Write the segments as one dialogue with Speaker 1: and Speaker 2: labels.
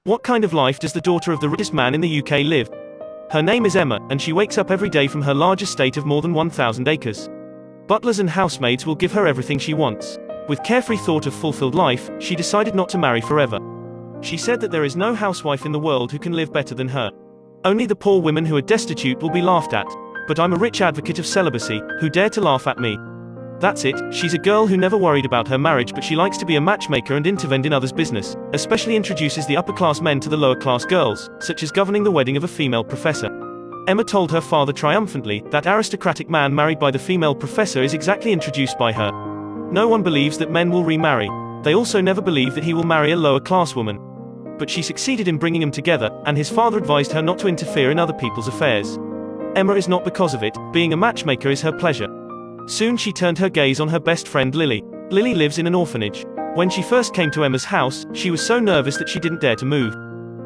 Speaker 1: What kind of life does the daughter of the richest man in the UK live? Her name is Emma, and she wakes up every day from her large estate of more than 1,000 acres. Butlers and housemaids will give her everything she wants. With carefree thought of fulfilled life, she decided not to marry forever. She said that there is no housewife in the world who can live better than her. Only the poor women who are destitute will be laughed at. But I'm a rich advocate of celibacy, who dare to laugh at me? That's it. She's a girl who never worried about her marriage, but she likes to be a matchmaker and intervene in others' business, especially introduces the upper-class men to the lower-class girls, such as governing the wedding of a female professor. Emma told her father triumphantly that aristocratic man married by the female professor is exactly introduced by her. No one believes that men will remarry. They also never believe that he will marry a lower-class woman. But she succeeded in bringing them together, and his father advised her not to interfere in other people's affairs. Emma is not because of it. Being a matchmaker is her pleasure. Soon she turned her gaze on her best friend Lily. Lily lives in an orphanage. When she first came to Emma's house, she was so nervous that she didn't dare to move.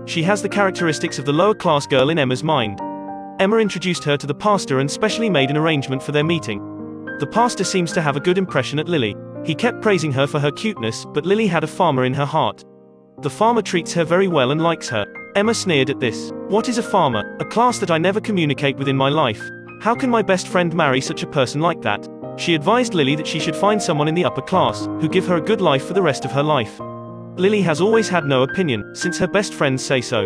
Speaker 1: She has the characteristics of the lower-class girl in Emma's mind. Emma introduced her to the pastor and specially made an arrangement for their meeting. The pastor seems to have a good impression at Lily. He kept praising her for her cuteness, but Lily had a farmer in her heart. The farmer treats her very well and likes her. Emma sneered at this. What is a farmer? A class that I never communicate with in my life. How can my best friend marry such a person like that? She advised Lily that she should find someone in the upper class, who give her a good life for the rest of her life. Lily has always had no opinion, since her best friends say so.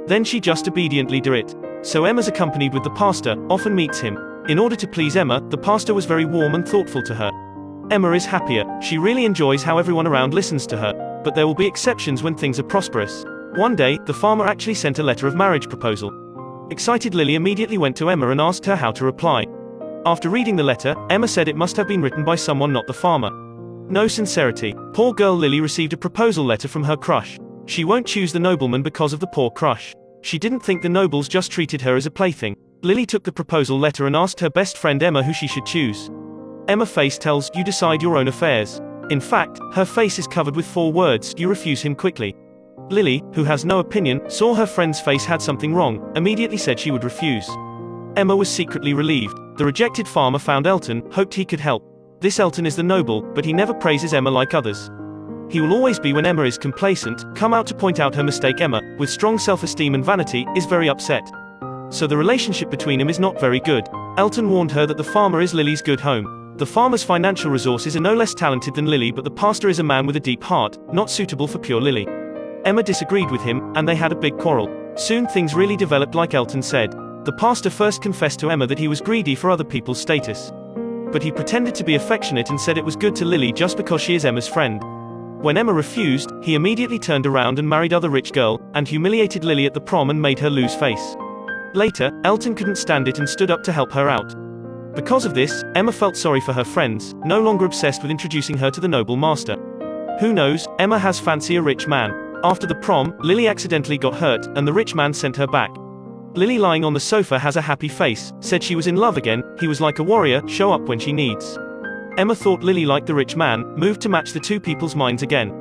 Speaker 1: Then she just obediently do it. So Emma's accompanied with the pastor, often meets him. In order to please Emma, the pastor was very warm and thoughtful to her. Emma is happier. She really enjoys how everyone around listens to her. But there will be exceptions when things are prosperous. One day, the farmer actually sent a letter of marriage proposal. Excited Lily immediately went to Emma and asked her how to reply. After reading the letter, Emma said it must have been written by someone not the farmer. No sincerity. Poor girl Lily received a proposal letter from her crush. She won't choose the nobleman because of the poor crush. She didn't think the nobles just treated her as a plaything. Lily took the proposal letter and asked her best friend Emma who she should choose. Emma's face tells, "You decide your own affairs." In fact, her face is covered with 4 words, "You refuse him quickly." Lily, who has no opinion, saw her friend's face had something wrong, immediately said she would refuse. Emma was secretly relieved. The rejected farmer found Elton, hoped he could help. This Elton is the noble, but he never praises Emma like others. He will always be when Emma is complacent, come out to point out her mistake. Emma, with strong self-esteem and vanity, is very upset. So the relationship between them is not very good. Elton warned her that the farmer is Lily's good home. The farmer's financial resources are no less talented than Lily, but the pastor is a man with a deep heart, not suitable for pure Lily. Emma disagreed with him, and they had a big quarrel. Soon things really developed like Elton said. The pastor first confessed to Emma that he was greedy for other people's status. But he pretended to be affectionate and said it was good to Lily just because she is Emma's friend. When Emma refused, he immediately turned around and married other rich girl, and humiliated Lily at the prom and made her lose face. Later, Elton couldn't stand it and stood up to help her out. Because of this, Emma felt sorry for her friends, no longer obsessed with introducing her to the noble master. Who knows, Emma has fancy a rich man. After the prom, Lily accidentally got hurt, and the rich man sent her back. Lily, lying on the sofa, has a happy face, said she was in love again. He was like a warrior, show up when she needs. Emma thought Lily liked the rich man, moved to match the two people's minds again.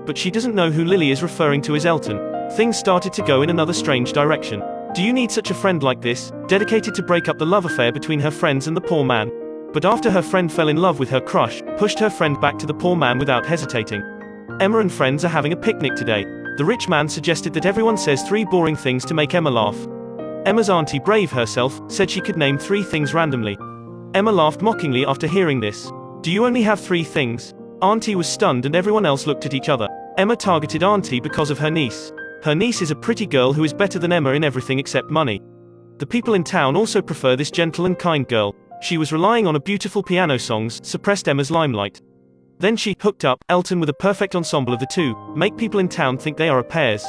Speaker 1: But she doesn't know who Lily is referring to as Elton. Things started to go in another strange direction. Do you need such a friend like this, dedicated to break up the love affair between her friends and the poor man? But after her friend fell in love with her crush, pushed her friend back to the poor man without hesitating. Emma and friends are having a picnic today. The rich man suggested that everyone says 3 boring things to make Emma laugh. Emma's auntie, brave herself, said she could name 3 things randomly. Emma laughed mockingly after hearing this. Do you only have 3 things? Auntie was stunned and everyone else looked at each other. Emma targeted auntie because of her niece. Her niece is a pretty girl who is better than Emma in everything except money. The people in town also prefer this gentle and kind girl. She was relying on a beautiful piano songs, suppressed Emma's limelight. Then she hooked up Elton with a perfect ensemble of the two, make people in town think they are a pairs.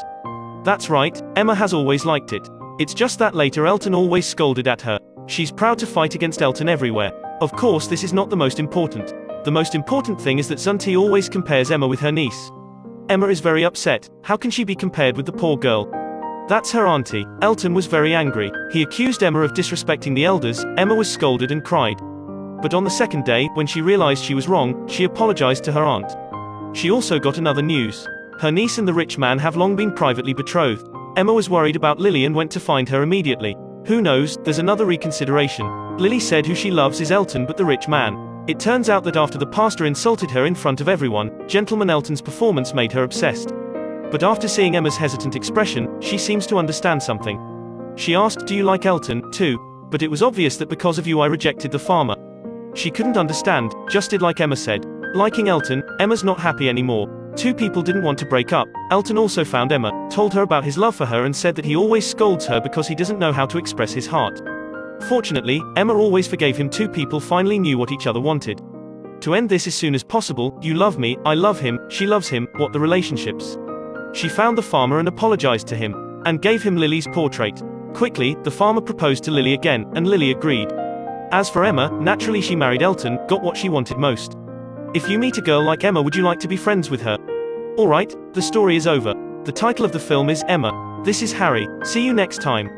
Speaker 1: That's right, Emma has always liked it. It's just that later Elton always scolded at her. She's proud to fight against Elton everywhere. Of course this is not the most important. The most important thing is that Zunti always compares Emma with her niece. Emma is very upset. How can she be compared with the poor girl? That's her auntie. Elton was very angry. He accused Emma of disrespecting the elders. Emma was scolded and cried. But on the second day, when she realized she was wrong, she apologized to her aunt. She also got another news. Her niece and the rich man have long been privately betrothed. Emma was worried about Lily and went to find her immediately. Who knows, there's another reconsideration. Lily said who she loves is Elton, but the rich man. It turns out that after the pastor insulted her in front of everyone, Gentleman Elton's performance made her obsessed. But after seeing Emma's hesitant expression, she seems to understand something. She asked, "Do you like Elton, too? But it was obvious that because of you I rejected the farmer." She couldn't understand, just did like Emma said. Liking Elton, Emma's not happy anymore. Two people didn't want to break up. Elton also found Emma, told her about his love for her and said that he always scolds her because he doesn't know how to express his heart. Fortunately, Emma always forgave him. Two people finally knew what each other wanted. To end this as soon as possible, you love me, I love him, she loves him, what the relationships. She found the farmer and apologized to him, and gave him Lily's portrait. Quickly, the farmer proposed to Lily again, and Lily agreed. As for Emma, naturally she married Elton, got what she wanted most. If you meet a girl like Emma, would you like to be friends with her? Alright, the story is over. The title of the film is Emma. This is Harry, see you next time.